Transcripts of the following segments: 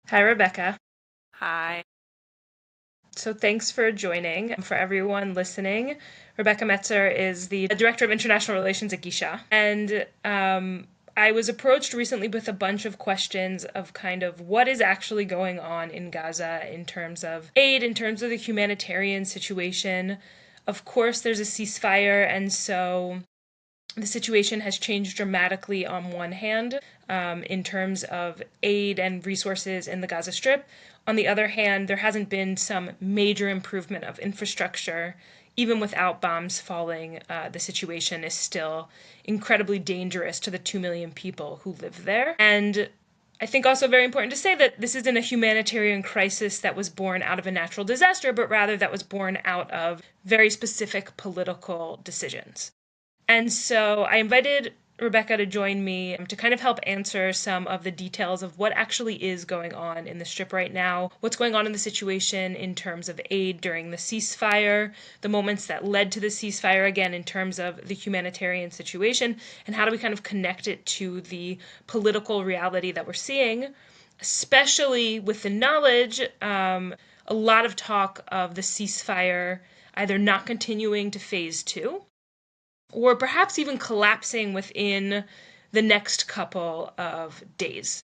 Hi, Rebecca. Hi. So thanks for joining. For everyone listening, Rebecca Metzer is the Director of International Relations at Gisha. And I was approached recently with a bunch of questions of kind of what is actually going on in Gaza in terms of aid, in terms of the humanitarian situation. Of course, there's a ceasefire, and so the situation has changed dramatically on one hand in terms of aid and resources in the Gaza Strip. On the other hand, there hasn't been some major improvement of infrastructure. Even without bombs falling, the situation is still incredibly dangerous to the 2 million people who live there. And I think also very important to say that this isn't a humanitarian crisis that was born out of a natural disaster, but rather that was born out of very specific political decisions. And so I invited Rebecca to join me to kind of help answer some of the details of what actually is going on in the Strip right now, what's going on in the situation in terms of aid during the ceasefire, the moments that led to the ceasefire, again, in terms of the humanitarian situation, and how do we kind of connect it to the political reality that we're seeing, especially with the knowledge, a lot of talk of the ceasefire either not continuing to phase two or perhaps even collapsing within the next couple of days.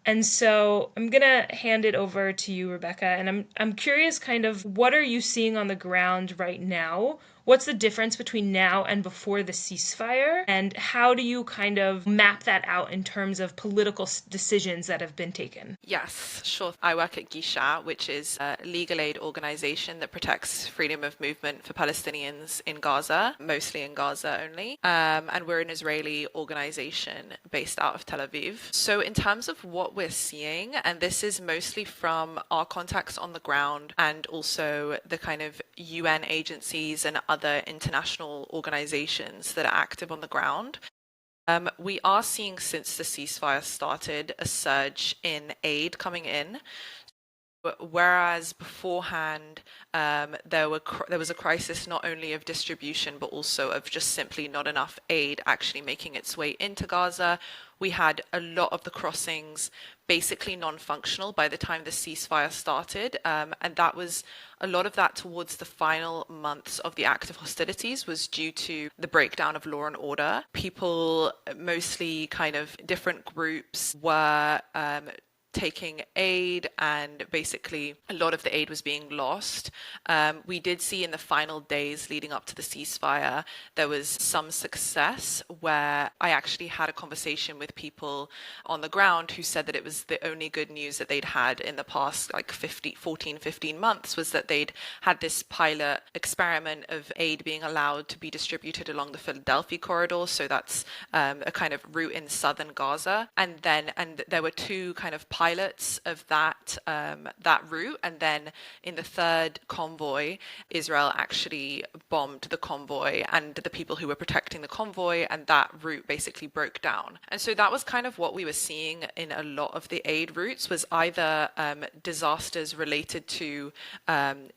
And so I'm gonna hand it over to you, Rebecca, and I'm curious kind of what are you seeing on the ground right now? What's the difference between now and before the ceasefire? And how do you kind of map that out in terms of political decisions that have been taken? Yes, sure. I work at Gisha, which is a legal aid organization that protects freedom of movement for Palestinians in Gaza, mostly in Gaza only. And we're an Israeli organization based out of Tel Aviv. So, in terms of what we're seeing, and this is mostly from our contacts on the ground and also the kind of UN agencies and other international organizations that are active on the ground. We are seeing since the ceasefire started a surge in aid coming in. Whereas beforehand, there was a crisis not only of distribution but also of just simply not enough aid actually making its way into Gaza. We had a lot of the crossings basically non-functional by the time the ceasefire started, and that was a lot of that towards the final months of the active hostilities was due to the breakdown of law and order. People, mostly kind of different groups, were taking aid, and basically a lot of the aid was being lost. We did see in the final days leading up to the ceasefire, there was some success where I actually had a conversation with people on the ground who said that it was the only good news that they'd had in the past like 15 months was that they'd had this pilot experiment of aid being allowed to be distributed along the Philadelphia corridor. So that's a kind of route in southern Gaza. And there were two kind of pilots of that route, and then in the third convoy, Israel actually bombed the convoy and the people who were protecting the convoy, and that route basically broke down. And so that was kind of what we were seeing in a lot of the aid routes was either disasters related to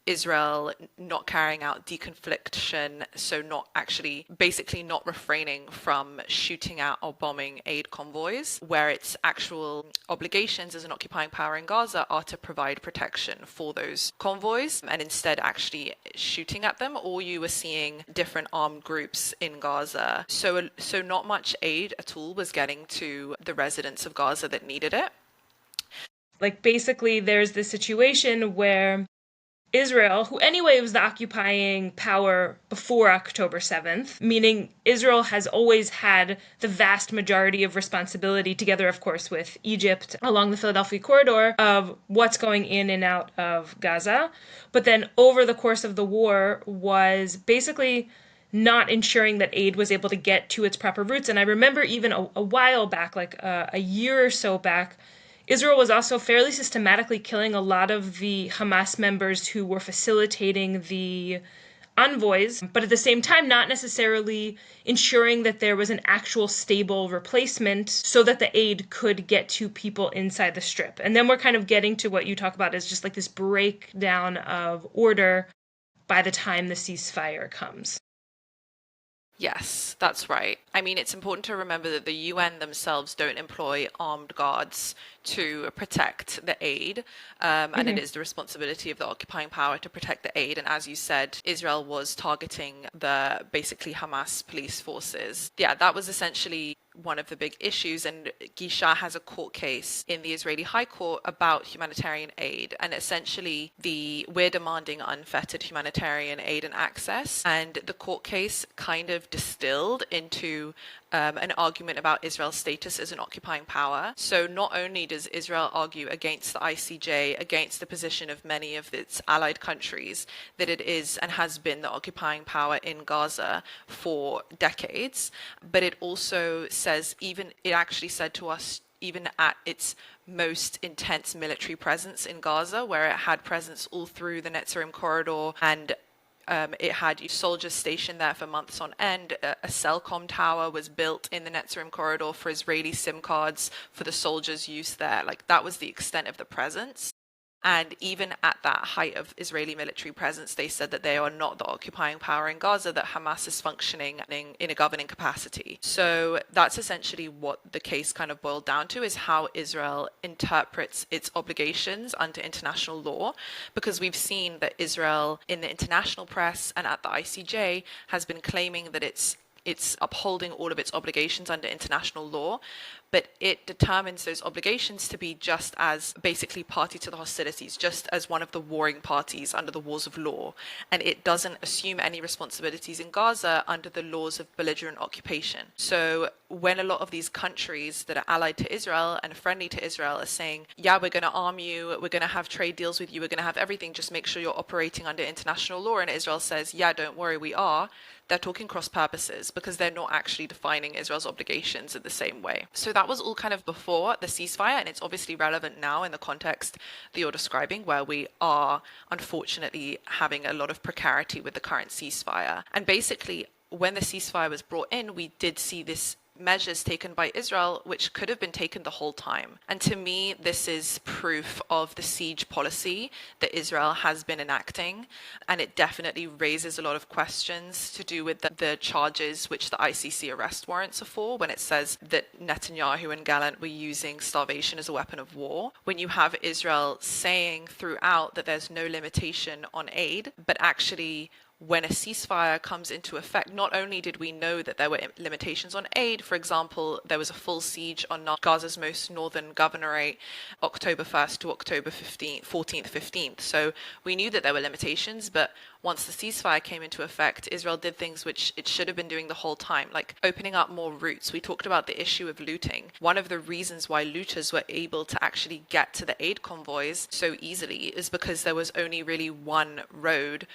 Israel not carrying out deconfliction, so not actually basically not refraining from shooting at or bombing aid convoys, where its actual obligations as an occupying power in Gaza are to provide protection for those convoys and instead actually shooting at them, or you were seeing different armed groups in Gaza. So not much aid at all was getting to the residents of Gaza that needed it. Like basically there's this situation where Israel, who anyway was the occupying power before October 7th, meaning Israel has always had the vast majority of responsibility, together, of course, with Egypt along the Philadelphia corridor, of what's going in and out of Gaza. But then over the course of the war was basically not ensuring that aid was able to get to its proper routes. And I remember even a while back, like a year or so back, Israel was also fairly systematically killing a lot of the Hamas members who were facilitating the envoys, but at the same time, not necessarily ensuring that there was an actual stable replacement so that the aid could get to people inside the strip. And then we're kind of getting to what you talk about as just like this breakdown of order by the time the ceasefire comes. Yes, that's right. I mean, it's important to remember that the UN themselves don't employ armed guards to protect the aid, and it Hmm. is the responsibility of the occupying power to protect the aid. And as you said, Israel was targeting the basically Hamas police forces. Yeah, that was essentially one of the big issues. And Gisha has a court case in the Israeli High Court about humanitarian aid. And essentially, we're demanding unfettered humanitarian aid and access. And the court case kind of distilled into an argument about Israel's status as an occupying power. So not only does Israel argue against the ICJ, against the position of many of its allied countries, that it is and has been the occupying power in Gaza for decades, but it also says, even it actually said to us, even at its most intense military presence in Gaza, where it had presence all through the Netzarim corridor and it had soldiers stationed there for months on end. A Cellcom tower was built in the Netzarim corridor for Israeli SIM cards for the soldiers' use there. Like, that was the extent of the presence. And even at that height of Israeli military presence, they said that they are not the occupying power in Gaza, that Hamas is functioning in a governing capacity. So that's essentially what the case kind of boiled down to, is how Israel interprets its obligations under international law. Because we've seen that Israel in the international press and at the ICJ has been claiming that it's upholding all of its obligations under international law, but it determines those obligations to be just as basically party to the hostilities, just as one of the warring parties under the wars of law. And it doesn't assume any responsibilities in Gaza under the laws of belligerent occupation. So when a lot of these countries that are allied to Israel and friendly to Israel are saying, yeah, we're going to arm you, we're going to have trade deals with you, we're going to have everything, just make sure you're operating under international law, and Israel says, yeah, don't worry, we are, they're talking cross purposes because they're not actually defining Israel's obligations in the same way. So that was all kind of before the ceasefire, and it's obviously relevant now in the context that you're describing, where we are unfortunately having a lot of precarity with the current ceasefire. And basically, when the ceasefire was brought in, we did see this measures taken by Israel, which could have been taken the whole time. And to me, this is proof of the siege policy that Israel has been enacting. And it definitely raises a lot of questions to do with the charges which the ICC arrest warrants are for, when it says that Netanyahu and Gallant were using starvation as a weapon of war. When you have Israel saying throughout that there's no limitation on aid, but actually when a ceasefire comes into effect, not only did we know that there were limitations on aid, for example, there was a full siege on Gaza's most northern governorate, October 1st to October 15th, 14th, 15th. So we knew that there were limitations, but once the ceasefire came into effect, Israel did things which it should have been doing the whole time, like opening up more routes. We talked about the issue of looting. One of the reasons why looters were able to actually get to the aid convoys so easily is because there was only really one road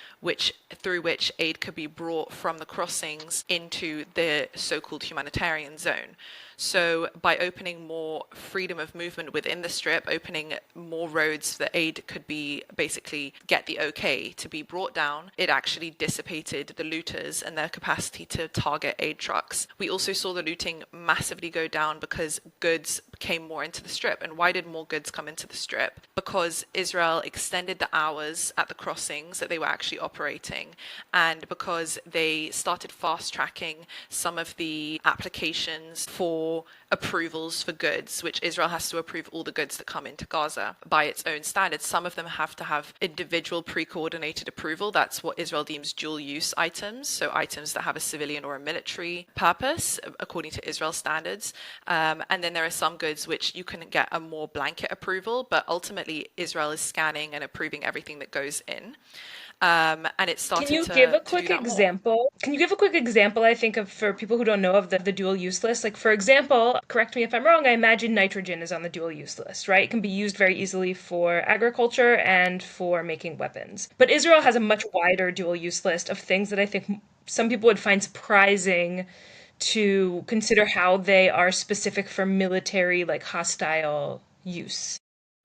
through which aid could be brought from the crossings into the so-called humanitarian zone. So by opening more freedom of movement within the strip, opening more roads that aid could be basically get the okay to be brought down, it actually dissipated the looters and their capacity to target aid trucks. We also saw the looting massively go down because goods came more into the strip. And why did more goods come into the strip? Because Israel extended the hours at the crossings that they were actually operating, and because they started fast tracking some of the applications for approvals for goods, which Israel has to approve all the goods that come into Gaza by its own standards. Some of them have to have individual pre-coordinated approval. That's what Israel deems dual use items, so items that have a civilian or a military purpose according to Israel standards. And then there are some goods which you can get a more blanket approval, but ultimately Israel is scanning and approving everything that goes in. And it Can started you give a to do quick that more. example? Can you give a quick example, I think, of for people who don't know of the dual use list? Like, for example, correct me if I'm wrong, I imagine nitrogen is on the dual use list, right? It can be used very easily for agriculture and for making weapons. But Israel has a much wider dual use list of things that I think some people would find surprising to consider how they are specific for military, like hostile use.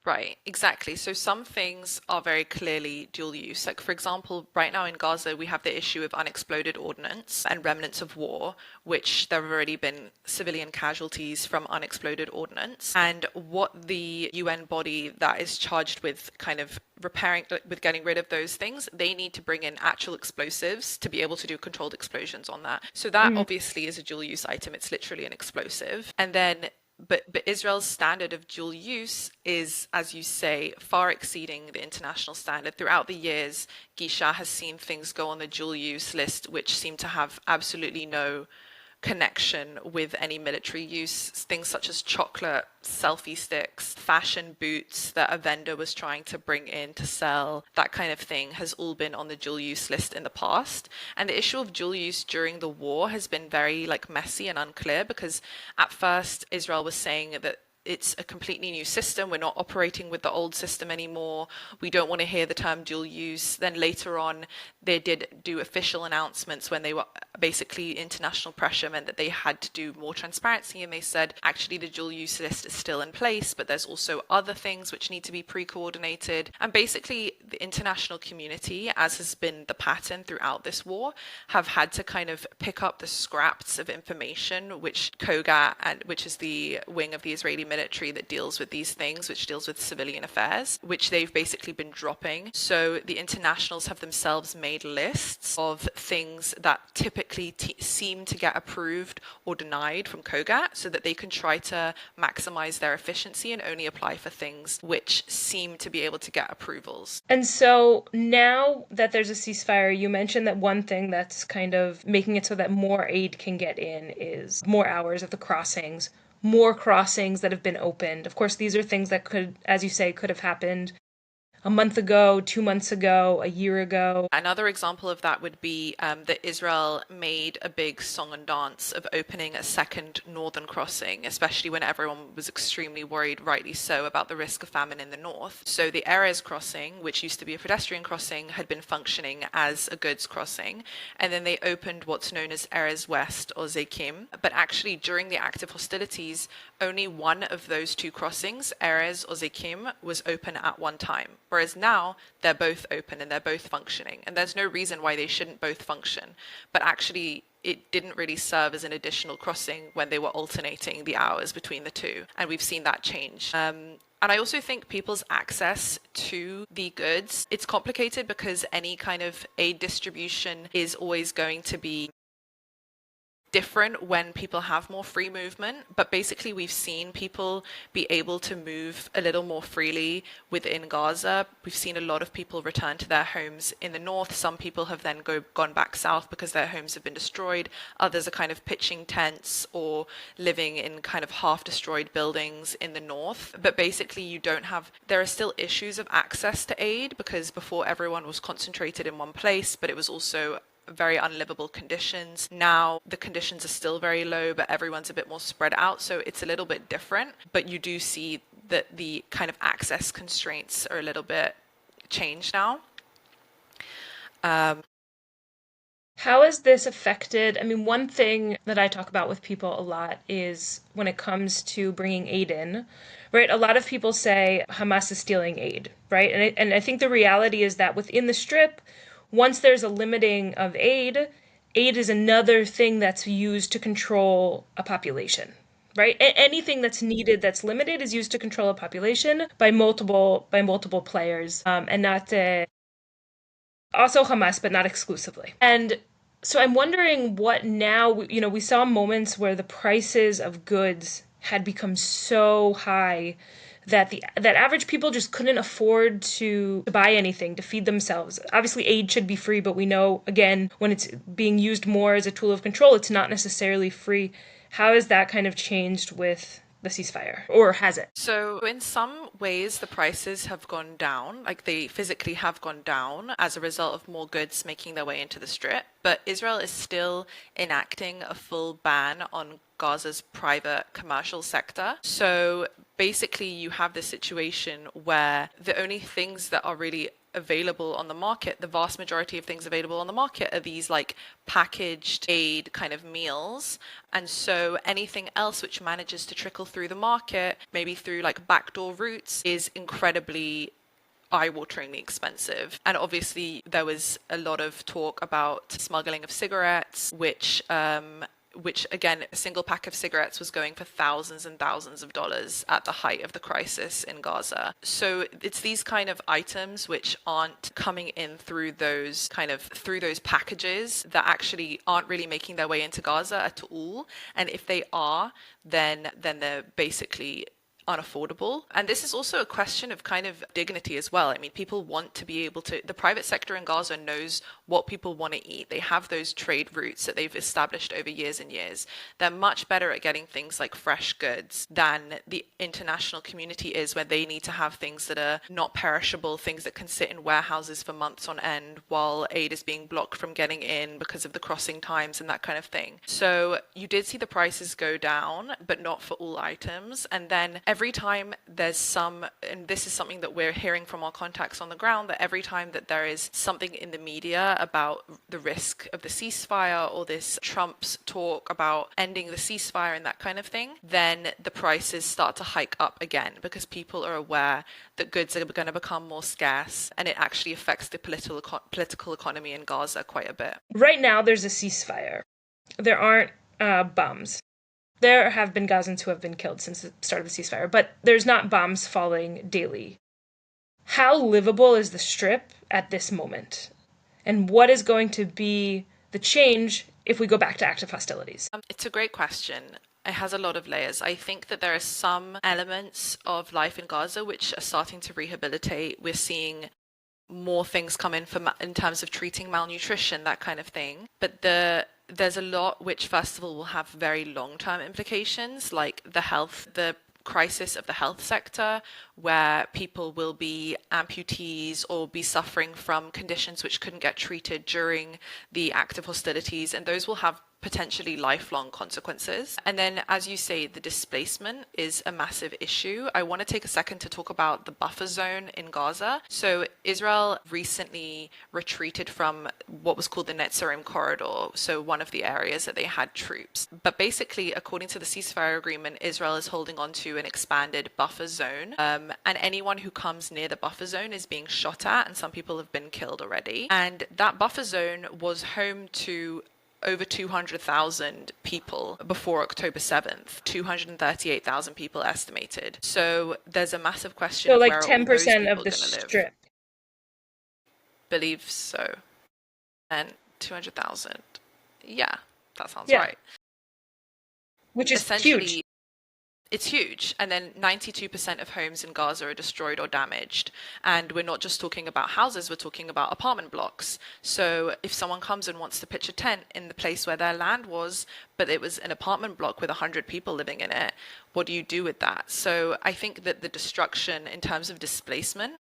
Right, exactly. So some things are very clearly dual use. Like, for example, right now in Gaza, we have the issue of unexploded ordnance and remnants of war, which there have already been civilian casualties from unexploded ordnance. And what the UN body that is charged with kind of repairing, with getting rid of those things, they need to bring in actual explosives to be able to do controlled explosions on that. So that obviously is a dual use item. It's literally an explosive. And then but Israel's standard of dual use is, as you say, far exceeding the international standard. Throughout the years, Gisha has seen things go on the dual use list which seem to have absolutely no connection with any military use. Things such as chocolate, selfie sticks, fashion boots that a vendor was trying to bring in to sell, that kind of thing has all been on the dual use list in the past. And the issue of dual use during the war has been very messy and unclear, because at first Israel was saying that it's a completely new system. We're not operating with the old system anymore. We don't want to hear the term dual use. Then later on, they did do official announcements when they were basically international pressure meant that they had to do more transparency. And they said, actually, the dual use list is still in place, but there's also other things which need to be pre-coordinated. And basically, the international community, as has been the pattern throughout this war, have had to kind of pick up the scraps of information which KOGA, which is the wing of the Israeli military that deals with these things, which deals with civilian affairs, which they've basically been dropping. So the internationals have themselves made lists of things that typically seem to get approved or denied from KOGA, so that they can try to maximize their efficiency and only apply for things which seem to be able to get approvals. And so now that there's a ceasefire, you mentioned that one thing that's kind of making it so that more aid can get in is more hours at the crossings, more crossings that have been opened. Of course, these are things that could, as you say, could have happened a month ago, 2 months ago, a year ago. Another example of that would be that Israel made a big song and dance of opening a second northern crossing, especially when everyone was extremely worried, rightly so, about the risk of famine in the north. So the Erez crossing, which used to be a pedestrian crossing, had been functioning as a goods crossing. And then they opened what's known as Erez West, or Zekim. But actually, during the active hostilities, only one of those two crossings, Erez or Zekim, was open at one time. Whereas now they're both open and they're both functioning. And there's no reason why they shouldn't both function. But actually, it didn't really serve as an additional crossing when they were alternating the hours between the two. And we've seen that change. And I also think people's access to the goods, it's complicated because any kind of aid distribution is always going to be different when people have more free movement, but basically we've seen people be able to move a little more freely within Gaza. We've seen a lot of people return to their homes in the north. Some people have then gone back south because their homes have been destroyed. Others are kind of pitching tents or living in kind of half destroyed buildings in the north. But basically there are still issues of access to aid, because before everyone was concentrated in one place, but it was also very unlivable conditions. Now the conditions are still very low, but everyone's a bit more spread out, so it's a little bit different. But you do see that the kind of access constraints are a little bit changed now. How has this affected? I mean, one thing that I talk about with people a lot is when it comes to bringing aid in, right? A lot of people say Hamas is stealing aid, right? And I think the reality is that within the Strip, once there's a limiting of aid, aid is another thing that's used to control a population, right? Anything that's needed that's limited is used to control a population by multiple players, and not also Hamas, but not exclusively. And so I'm wondering what now. We saw moments where the prices of goods had become so high that average people just couldn't afford to buy anything to feed themselves. Obviously, aid should be free, but we know, again, when it's being used more as a tool of control, it's not necessarily free. How has that kind of changed with the ceasefire, or has it? So in some ways, the prices have gone down, like they physically have gone down as a result of more goods making their way into the Strip. But Israel is still enacting a full ban on Gaza's private commercial sector. So basically, you have this situation where the only things that are really available on the market, the vast majority of things available on the market are these like packaged aid kind of meals. And so anything else which manages to trickle through the market, maybe through like backdoor routes, is incredibly eye-wateringly expensive. And obviously there was a lot of talk about smuggling of cigarettes, which again, a single pack of cigarettes was going for thousands and thousands of dollars at the height of the crisis in Gaza. So it's these kind of items which aren't coming in through those packages that actually aren't really making their way into Gaza at all. And if they are, then they're basically unaffordable. And this is also a question of kind of dignity as well. I mean, people want to be able to, the private sector in Gaza knows what people want to eat. They have those trade routes that they've established over years and years. They're much better at getting things like fresh goods than the international community is, where they need to have things that are not perishable, things that can sit in warehouses for months on end while aid is being blocked from getting in because of the crossing times and that kind of thing. So you did see the prices go down, but not for all items. And then every time there's some, and this is something that we're hearing from our contacts on the ground, that every time that there is something in the media about the risk of the ceasefire or this Trump's talk about ending the ceasefire and that kind of thing, then the prices start to hike up again because people are aware that goods are going to become more scarce, and it actually affects the political economy in Gaza quite a bit. Right now there's a ceasefire. There aren't bombs. There have been Gazans who have been killed since the start of the ceasefire, but there's not bombs falling daily. How livable is the Strip at this moment? And what is going to be the change if we go back to active hostilities? It's a great question. It has a lot of layers. I think that there are some elements of life in Gaza which are starting to rehabilitate. We're seeing more things come in in terms of treating malnutrition, that kind of thing. But there's a lot which, first of all, will have very long-term implications, like the crisis of the health sector, where people will be amputees or be suffering from conditions which couldn't get treated during the active hostilities, and those will have potentially lifelong consequences. And then, as you say, the displacement is a massive issue. I want to take a second to talk about the buffer zone in Gaza. So Israel recently retreated from what was called the Netzarim corridor, so one of the areas that they had troops. But basically, according to the ceasefire agreement, Israel is holding on to an expanded buffer zone, and anyone who comes near the buffer zone is being shot at, and some people have been killed already. And that buffer zone was home to over 200,000 people before October 7th, 238,000 people estimated. So there's a massive question of like where 10% all of the those people Strip. Believe so. And 200,000. Yeah, that sounds right. Which is huge. It's huge. And then 92% of homes in Gaza are destroyed or damaged. And we're not just talking about houses, we're talking about apartment blocks. So if someone comes and wants to pitch a tent in the place where their land was, but it was an apartment block with 100 people living in it, what do you do with that? So I think that the destruction in terms of displacement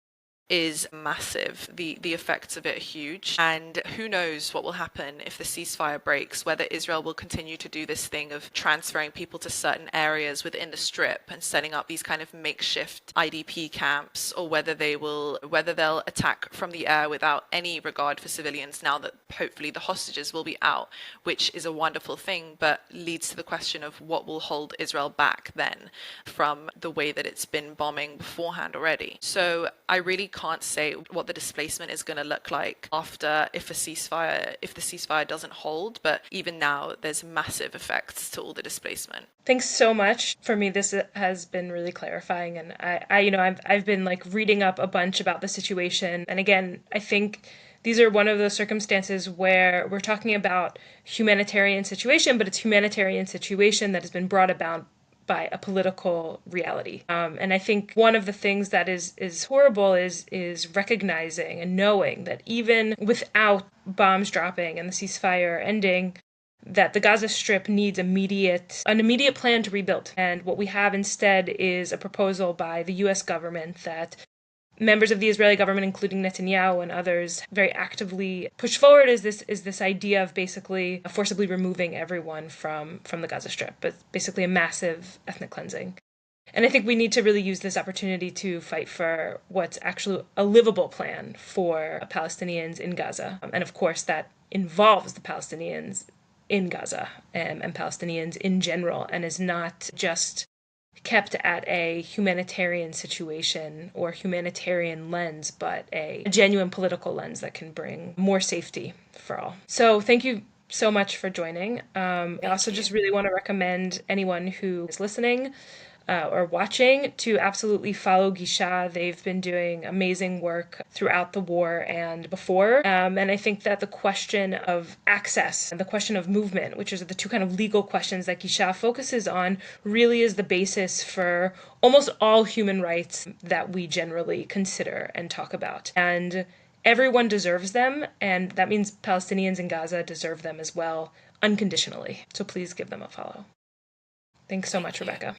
is massive. The effects of it are huge, and who knows what will happen if the ceasefire breaks, whether Israel will continue to do this thing of transferring people to certain areas within the Strip and setting up these kind of makeshift IDP camps, or whether they'll attack from the air without any regard for civilians, now that hopefully the hostages will be out, which is a wonderful thing, but leads to the question of what will hold Israel back then from the way that it's been bombing beforehand already. So I really can't say what the displacement is going to look like after if the ceasefire doesn't hold, but even now there's massive effects to all the displacement. Thanks so much. For me, this has been really clarifying, and I've been like reading up a bunch about the situation, and again, I think these are one of those circumstances where we're talking about humanitarian situation, but it's humanitarian situation that has been brought about by a political reality. And I think one of the things that is horrible is recognizing and knowing that even without bombs dropping and the ceasefire ending, that the Gaza Strip needs an immediate plan to rebuild. And what we have instead is a proposal by the US government that members of the Israeli government, including Netanyahu and others, very actively push forward is this idea of basically forcibly removing everyone from the Gaza Strip, but basically a massive ethnic cleansing. And I think we need to really use this opportunity to fight for what's actually a livable plan for Palestinians in Gaza. And of course, that involves the Palestinians in Gaza and Palestinians in general, and is not just kept at a humanitarian situation or humanitarian lens, but a genuine political lens that can bring more safety for all. So thank you so much for joining. I also just really want to recommend anyone who is listening or watching to absolutely follow Gisha. They've been doing amazing work throughout the war and before. And I think that the question of access and the question of movement, which are the two kind of legal questions that Gisha focuses on, really is the basis for almost all human rights that we generally consider and talk about. And everyone deserves them, and that means Palestinians in Gaza deserve them as well, unconditionally. So please give them a follow. Thanks so much, Rebecca.